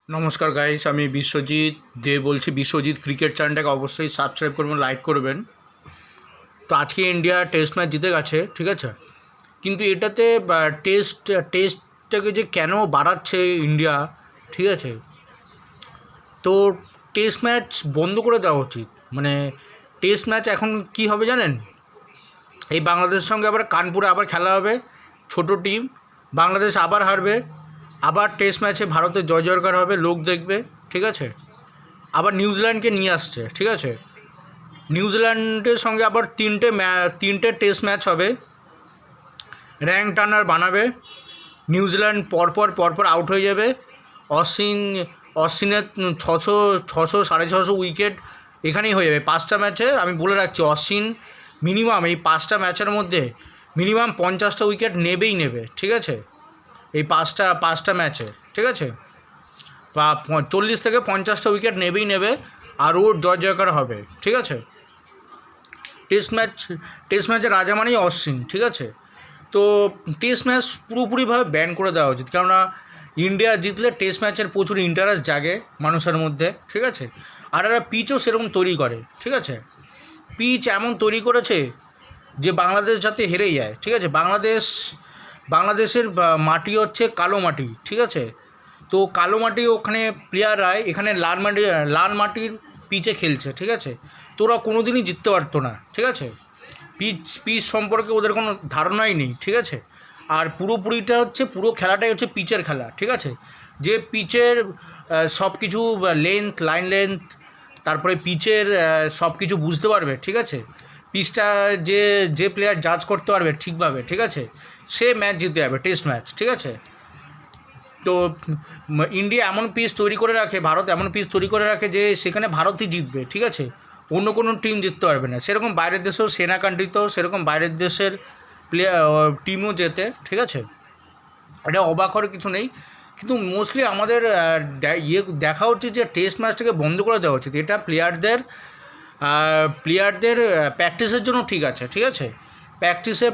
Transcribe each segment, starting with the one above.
নমস্কার গাইস, আমি বিশ্বজিৎ দে বলছি। বিশ্বজিৎ ক্রিকেট চ্যানেলটাকে অবশ্যই সাবস্ক্রাইব করবেন, লাইক করবেন। তো আজকে ইন্ডিয়া টেস্ট ম্যাচ জিতে গেছে, ঠিক আছে। কিন্তু এটাতে টেস্টটাকে যে কেন বাড়াচ্ছে ইন্ডিয়া, ঠিক আছে, তো টেস্ট ম্যাচ বন্ধ করে দেওয়া উচিত। মানে টেস্ট ম্যাচ এখন কি হবে জানেন, এই বাংলাদেশের সঙ্গে আবার কানপুরে আবার খেলা হবে, ছোট টিম, বাংলাদেশ আবার হারবে, আবার টেস্ট ম্যাচে ভারতের জয় জয়কার হবে, লোক দেখবে, ঠিক আছে। আবার নিউজিল্যান্ডকে নিয়ে আসছে, ঠিক আছে। নিউজিল্যান্ডের সঙ্গে আবার তিনটে টেস্ট ম্যাচ হবে, র্যাঙ্ক টার্নার বানাবে। নিউজিল্যান্ড পরপর আউট হয়ে যাবে। অশ্বিনের ছশো 650 উইকেট এখানেই হয়ে যাবে 5টা ম্যাচে। আমি বলে রাখছি, অশ্বিন মিনিমাম এই 5টা ম্যাচের মধ্যে মিনিমাম 50টা উইকেট নেবে, ঠিক আছে, এই পাঁচটা ম্যাচে, ঠিক আছে। বা 40 থেকে 50টা উইকেট নেবে, আর ওর জয় জয়কার হবে, ঠিক আছে। টেস্ট ম্যাচের রাজা মানেই অশ্বিন, ঠিক আছে। তো টেস্ট ম্যাচ পুরোপুরিভাবে ব্যান করে দেওয়া উচিত, কেননা ইন্ডিয়া জিতলে টেস্ট ম্যাচের প্রচুর ইন্টারেস্ট জাগে মানুষের মধ্যে, ঠিক আছে। আর এরা পিচও সেরকম তৈরি করে, ঠিক আছে। পিচ এমন তৈরি করেছে যে বাংলাদেশ যাতে হেরে যায়, ঠিক আছে। বাংলাদেশের মাটি হচ্ছে কালো মাটি, ঠিক আছে। তো কালো মাটি ওখানে প্লেয়াররা এখানে লাল মাটির পিচে খেলছে, ঠিক আছে। তো ওরা কোনো দিনই জিততে পারতো না, ঠিক আছে। পিচ সম্পর্কে ওদের কোনো ধারণাই নেই, ঠিক আছে। আর পুরো খেলাটাই হচ্ছে পিচের খেলা, ঠিক আছে। যে পিচের সব কিছু লাইন লেন্থ, তারপরে পিচের সব কিছু বুঝতে পারবে, ঠিক আছে। পিচটা যে প্লেয়ার জাজ করতে পারবে ঠিকভাবে, ঠিক আছে, সে ম্যাচ জিতে যাবে, টেস্ট ম্যাচ, ঠিক আছে। তো ইন্ডিয়া এমন পিচ তৈরি করে রাখে, ভারত এমন পিচ তৈরি করে রাখে যে সেখানে ভারতই জিতবে, ঠিক আছে, অন্য কোনো টিম জিততে পারবে না। সেরকম বাইরের দেশেও, সেনা কান্ট্রিতেও সেরকম বাইরের দেশের টিমও জেতে, ঠিক আছে। এটা অবাক হওয়ার কিছু নেই, কিন্তু মোস্টলি আমাদের দেখা উচিত যে টেস্ট ম্যাচটাকে বন্ধ করে দেওয়া উচিত। এটা প্লেয়ারদের প্র্যাকটিসের জন্য ঠিক আছে, ঠিক আছে।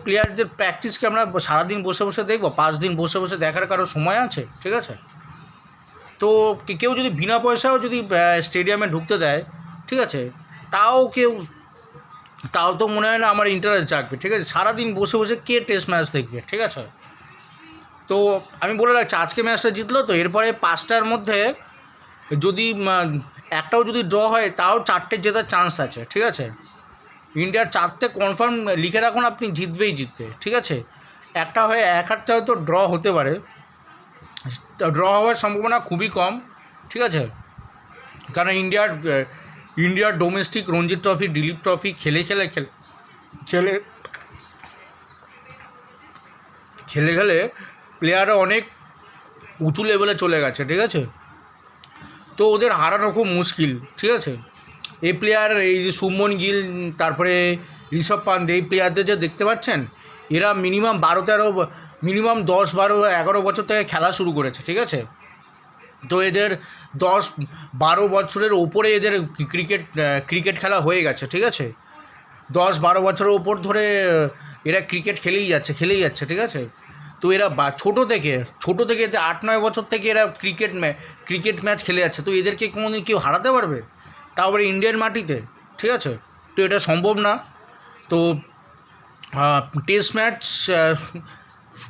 প্লেয়ারদের প্র্যাকটিসকে আমরা সারাদিন বসে দেখবো? 5 দিন বসে দেখার কারো সময় আছে, ঠিক আছে। তো কেউ যদি বিনা পয়সাও যদি স্টেডিয়ামে ঢুকতে দেয়, ঠিক আছে, তাও তো মনে হয় না আমার ইন্টারেস্ট জাগবে, ঠিক আছে। সারাদিন বসে কে টেস্ট ম্যাচ দেখবে, ঠিক আছে। তো আমি বলে রাখছি, আজকে ম্যাচটা জিতলো, তো এরপরে 5টার মধ্যে যদি একটাও যদি ড্র হয়, তাও 4টে জেতার চান্স আছে, ঠিক আছে। ইন্ডিয়ার 4টে কনফার্ম লিখে রাখুন, আপনি জিতবে, ঠিক আছে। এক হাতটা হয়তো ড্র হতে পারে, ড্র হওয়ার সম্ভাবনা খুবই কম, ঠিক আছে। কারণ ইন্ডিয়ার domestic Ranji trophy, Dilip trophy খেলে প্লেয়াররা অনেক উঁচু লেভেলে চলে গেছে, ঠিক আছে। তো ওদের হারানো খুব মুশকিল, ঠিক আছে। এই যে শুভমন গিল, তারপরে ঋষভ পান্ত, এই প্লেয়ারদের যে দেখতে পাচ্ছেন, এরা মিনিমাম 10, 12, 11 বছর থেকে খেলা শুরু করেছে, ঠিক আছে। তো এদের 10-12 বছরের ওপরে এদের ক্রিকেট খেলা হয়ে গেছে, ঠিক আছে। 10-12 বছরের ওপর ধরে এরা ক্রিকেট খেলেই যাচ্ছে, ঠিক আছে। তো এরা ছোটো থেকে 8-9 বছর থেকে এরা ক্রিকেট ম্যাচ খেলে যাচ্ছে। তো এদেরকে কোনোদিন কেউ হারাতে পারবে? তাও আবার ইন্ডিয়ান মাটিতে, ঠিক আছে। তো এটা সম্ভব না। তো টেস্ট ম্যাচ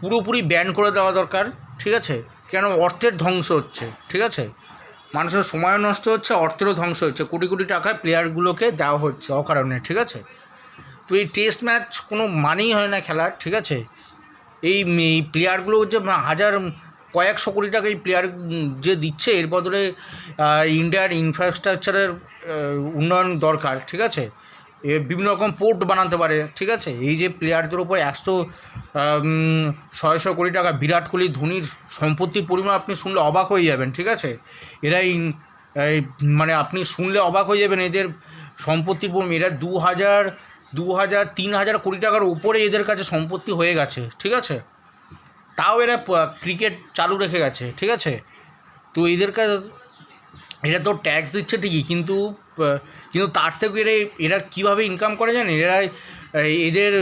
পুরোপুরি ব্যান করে দেওয়া দরকার, ঠিক আছে। কেন? অর্থের ধ্বংস হচ্ছে, ঠিক আছে। মানুষের সময়ও নষ্ট হচ্ছে, অর্থেরও ধ্বংস হচ্ছে, কোটি টাকায় প্লেয়ারগুলোকে দেওয়া হচ্ছে অকারণে, ঠিক আছে। তো এই টেস্ট ম্যাচ কোনো মানেই হয় না খেলার, ঠিক আছে। এই প্লেয়ারগুলো যে কয়েকশো কোটি টাকা এই প্লেয়ার যে দিচ্ছে, এর বদলে ইন্ডিয়ার ইনফ্রাস্ট্রাকচারের উন্নয়ন দরকার, ঠিক আছে। বিভিন্ন রকম পোর্ট বানাতে পারে, ঠিক আছে। এই যে প্লেয়ারদের উপর 100-600 কোটি টাকা, বিরাট কোহলি, ধোনির সম্পত্তির পরিমাণ আপনি শুনলে অবাক হয়ে যাবেন, ঠিক আছে। মানে আপনি শুনলে অবাক হয়ে যাবেন এদের সম্পত্তির পরিমাণ। এরা 2,000-3,000 কোটি টাকার উপরে এদের কাছে সম্পত্তি হয়ে গেছে, ঠিক আছে। তাও এরা ক্রিকেট চালু রেখে গেছে, ঠিক আছে। তো এরা তো ট্যাক্স দিচ্ছে ঠিকই, কিন্তু তার থেকে এরা কীভাবে ইনকাম করে জানেন? এদের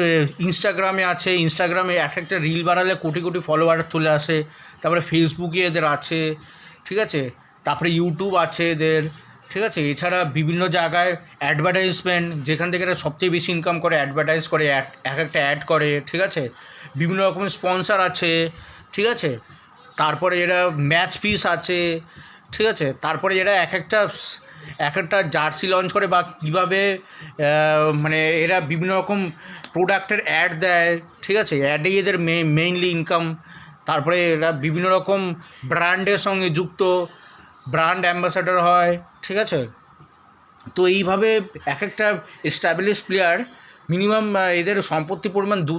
ইনস্টাগ্রামে একটা রিল বানালে কোটি ফলোয়ার চলে আসে। তারপরে ফেসবুকে এদের আছে, ঠিক আছে। তারপরে ইউটিউব আছে এদের, ঠিক আছে। এছাড়া বিভিন্ন জায়গায় অ্যাডভার্টাইজমেন্ট, যেখান থেকে এরা সবচেয়ে বেশি ইনকাম করে, অ্যাডভার্টাইজ করে, এক একটা অ্যাড করে, ঠিক আছে। বিভিন্ন রকমের স্পন্সার আছে, ঠিক আছে। তারপরে এরা ম্যাচ পিস আছে, ঠিক আছে। তারপরে এরা এক একটা জার্সি লঞ্চ করে, বা কীভাবে মানে এরা বিভিন্ন রকম প্রোডাক্টের অ্যাড দেয়, ঠিক আছে। অ্যাডেই এদের মেইনলি ইনকাম। তারপরে এরা বিভিন্ন রকম ব্র্যান্ডের সঙ্গে যুক্ত, ব্র্যান্ড অ্যাম্বাসাডার হয়, ঠিক আছে। তো এইভাবে এক একটা এস্টাবলিশ প্লেয়ার মিনিমাম এদের সম্পত্তি পরিমাণ 2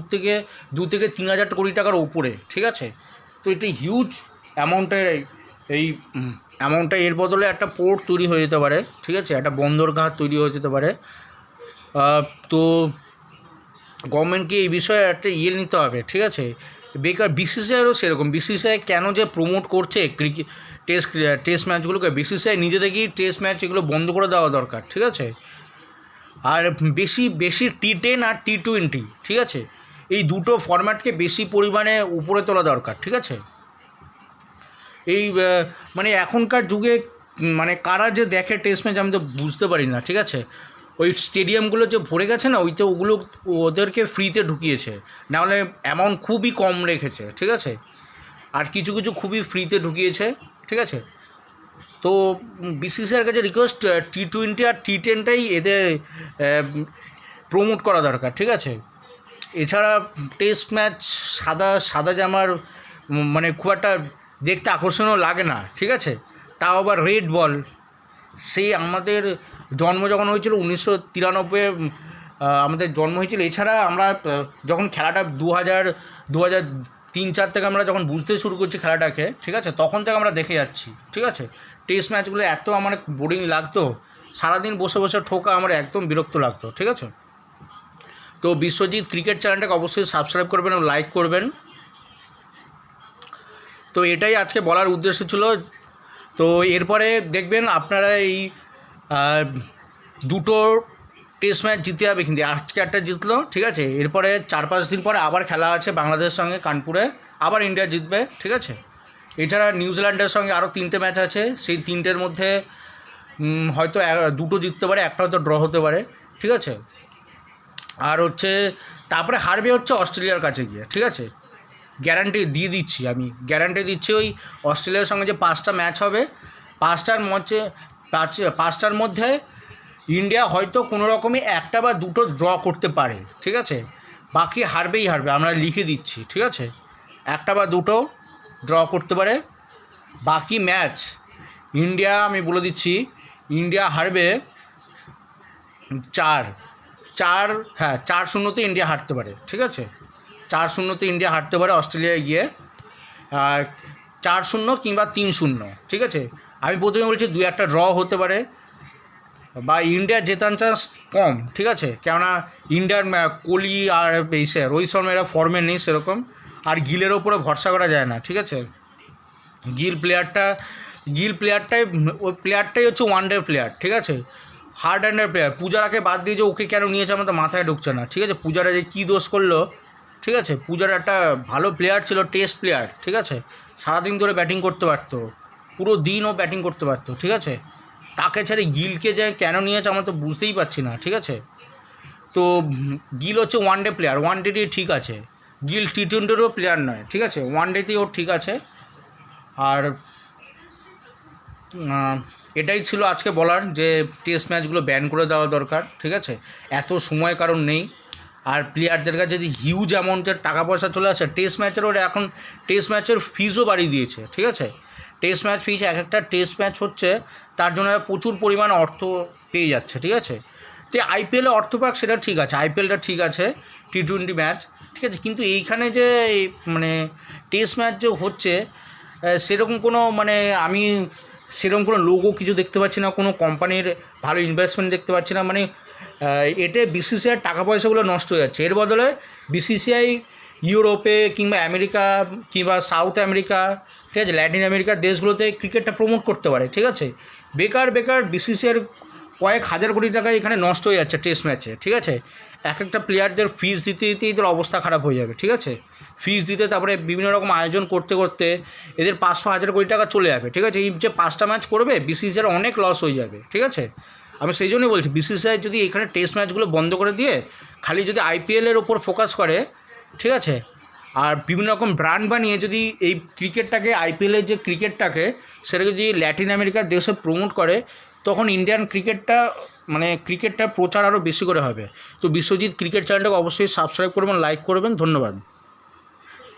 থেকে 3 হাজার কোটি টাকার উপরে, ঠিক আছে। তো এটা হিউজ অ্যামাউন্টের, এই অ্যামাউন্টটা এর বদলে একটা পোর্ট তৈরি হয়ে যেতে পারে, ঠিক আছে, একটা বন্দরগাহ তৈরি হয়ে যেতে পারে। তো গভর্নমেন্টকে এই বিষয়ে একটা নিতে হবে, ঠিক আছে। বেকার বিসিসিআইয়েরও সেরকম, বিসিসিআই কেন যে প্রমোট করছে টেস্ট ম্যাচগুলোকে, বিসিসিআই নিজে থেকেই টেস্ট ম্যাচ এগুলো বন্ধ করে দেওয়া দরকার, ঠিক আছে। আর বেশি T10 আর T20, ঠিক আছে, এই দুটো ফরম্যাটকে বেশি পরিমাণে উপরে তোলা দরকার, ঠিক আছে। এই মানে এখনকার যুগে মানে কারা যে দেখে টেস্ট ম্যাচ আমি তো বুঝতে পারি না, ঠিক আছে। ওই স্টেডিয়ামগুলো যে ভরে গেছে না, ওগুলো ওদেরকে ফ্রিতে ঢুকিয়েছে, নাহলে অ্যামাউন্ট খুবই কম রেখেছে, ঠিক আছে। আর কিছু খুবই ফ্রিতে ঢুকিয়েছে, ঠিক আছে। তো বিসিসিআইয়ের কাছে রিকোয়েস্ট, T20 আর T10টাই এদের প্রমোট করা দরকার, ঠিক আছে। এছাড়া টেস্ট ম্যাচ সাদা জামার মানে খুব একটা দেখতে আকর্ষণীয় লাগে না, ঠিক আছে। তাও আবার রেড বল, সেই আমাদের জন্ম যখন হয়েছিল 1993 আমাদের জন্ম হয়েছিল। এছাড়া আমরা যখন খেলাটা 2003-04 থেকে আমরা যখন বুঝতে শুরু করছি খেলাটাকে, ঠিক আছে, তখন থেকে আমরা দেখে যাচ্ছি, ঠিক আছে। টেস্ট ম্যাচগুলো এত আমার বোরিং লাগতো, সারাদিন বসে বসে ঠোকা আমার একদম বিরক্ত লাগতো, ঠিক আছে। তো বিশ্বজিৎ ক্রিকেট চ্যানেলটাকে অবশ্যই সাবস্ক্রাইব করবেন ও লাইক করবেন। তো এটাই আজকে বলার উদ্দেশ্য ছিল। তো এরপরে দেখবেন আপনারা এই দুটো টেস্ট ম্যাচ জিতে যাবে, কিন্তু আজকে একটা জিতলো, ঠিক আছে। এরপরে 4-5 দিন পরে আবার খেলা আছে বাংলাদেশের সঙ্গে কানপুরে, আবার ইন্ডিয়া জিতবে, ঠিক আছে। এছাড়া নিউজিল্যান্ডের সঙ্গে আরও 3টে ম্যাচ আছে, সেই 3টের মধ্যে হয়তো 2টো জিততে পারে, একটা হয়তো ড্র হতে পারে, ঠিক আছে। আর হচ্ছে তারপরে হারবে হচ্ছে অস্ট্রেলিয়ার কাছে গিয়ে, ঠিক আছে। গ্যারান্টি দিয়ে দিচ্ছি, আমি গ্যারান্টি দিচ্ছি। ওই অস্ট্রেলিয়ার সঙ্গে যে 5টা ম্যাচ হবে, 5টার মধ্যে ইন্ডিয়া হয়তো কোনো রকমই 1টা বা 2টো ড্র করতে পারে, ঠিক আছে। বাকি হারবে, আমরা লিখে দিচ্ছি, ঠিক আছে। 1টা বা 2টো ড্র করতে পারে, বাকি ম্যাচ ইন্ডিয়া, আমি বলে দিচ্ছি, ইন্ডিয়া হারবে 4-0তে ইন্ডিয়া হারতে পারে, ঠিক আছে। 4-0তে ইন্ডিয়া হারতে পারে অস্ট্রেলিয়ায় গিয়ে, 4-0 কিংবা 3-0, ঠিক আছে। আমি প্রথমে বলছি 2-1টা ড্র হতে পারে, বা ইন্ডিয়া জেতার চান্স কম, ঠিক আছে। কেননা ইন্ডিয়ার কোহলি আর রোহিত শর্মা এরা ফর্মে নেই সেরকম, আর গিলের ওপরে ভরসা করা যায় না, ঠিক আছে। গিল প্লেয়ারটাই হচ্ছে ওয়ানডে প্লেয়ার, ঠিক আছে, হার্ড হ্যান্ডের প্লেয়ার। পূজারাকে বাদ দিয়ে যে ওকে কেন নিয়েছে আমার তো মাথায় ঢুকছে না, ঠিক আছে। পূজারা যে কী দোষ করলো, ঠিক আছে। পূজারা একটা ভালো প্লেয়ার ছিল, টেস্ট প্লেয়ার, ঠিক আছে। সারাদিন ধরে ব্যাটিং করতে পারতো, পুরো দিনও ব্যাটিং করতে পারতো, ঠিক আছে। তাকে ছেড়ে গিলকে যে কেন নিয়েছে আমার তো বুঝতেই পারছি না, ঠিক আছে। তো গিল হচ্ছে ওয়ানডে প্লেয়ার, ওয়ানডেতেই ঠিক আছে। গিল T20-রও প্লেয়ার নয়, ঠিক আছে, ওয়ানডেতেই ওর ঠিক আছে। আর এটাই ছিল আজকে বলার, যে টেস্ট ম্যাচগুলো ব্যান করে দেওয়া দরকার, ঠিক আছে। এত সময় কারণ নেই, আর প্লেয়ারদের কাছে যদি হিউজ অ্যামাউন্টের টাকা পয়সা চলে আসে, টেস্ট ম্যাচের ফিজও বাড়িয়ে দিয়েছে, ঠিক আছে। টেস্ট ম্যাচ ফিজ, একটা টেস্ট ম্যাচ হচ্ছে তার জন্য প্রচুর পরিমাণ অর্থ পেয়ে যাচ্ছে, ঠিক আছে। তো আইপিএলে অর্থ পাক, সেটা ঠিক আছে, আইপিএলটা ঠিক আছে, T20 ম্যাচ, ঠিক আছে। কিন্তু এইখানে যে মানে টেস্ট ম্যাচ যে হচ্ছে, সেরকম কোনো মানে আমি সেরকম কোনো লোগো কিছু দেখতে পাচ্ছি না, কোনো কোম্পানির ভালো ইনভেস্টমেন্ট দেখতে পাচ্ছি না। মানে এতে বিসিসিআইয়ের টাকা পয়সাগুলো নষ্ট হয়ে যাচ্ছে। এর বদলে বিসিসিআই ইউরোপে কিংবা আমেরিকা কিংবা সাউথ আমেরিকা, ঠিক আছে, ল্যাটিন আমেরিকার দেশগুলোতে ক্রিকেটটা প্রমোট করতে পারে, ঠিক আছে। বেকার বিসিসিআইয়ের কয়েক হাজার কোটি টাকা এখানে নষ্ট হয়ে যাচ্ছে টেস্ট ম্যাচে, ঠিক আছে। এক একটা প্লেয়ারদের ফিস দিতে দিতে এদের অবস্থা খারাপ হয়ে যাবে, ঠিক আছে? ফিস দিতে, তারপরে বিভিন্ন রকম আয়োজন করতে করতে এদের 500,000 কোটি টাকা চলে যাবে, ঠিক আছে? এই যে 5টা ম্যাচ করবে, বিসিসিআইয়ের অনেক লস হয়ে যাবে, ঠিক আছে? আমি সেই জন্যই বলছি বিসিসিআই যদি এখানে টেস্ট ম্যাচগুলো বন্ধ করে দিয়ে খালি যদি আইপিএলের ওপর ফোকাস করে, ঠিক আছে, আর বিভিন্ন রকম ব্র্যান্ড বানিয়ে যদি এই ক্রিকেটটাকে, আইপিএলের যে ক্রিকেটটাকে, সেটাকে যদি ল্যাটিন আমেরিকার দেশে প্রমোট করে, তখন ইন্ডিয়ান ক্রিকেটটার প্রচার আরও বেশি করে হবে। তো বিশ্বজিৎ ক্রিকেট চ্যানেলটাকে অবশ্যই সাবস্ক্রাইব করবেন, লাইক করবেন। ধন্যবাদ।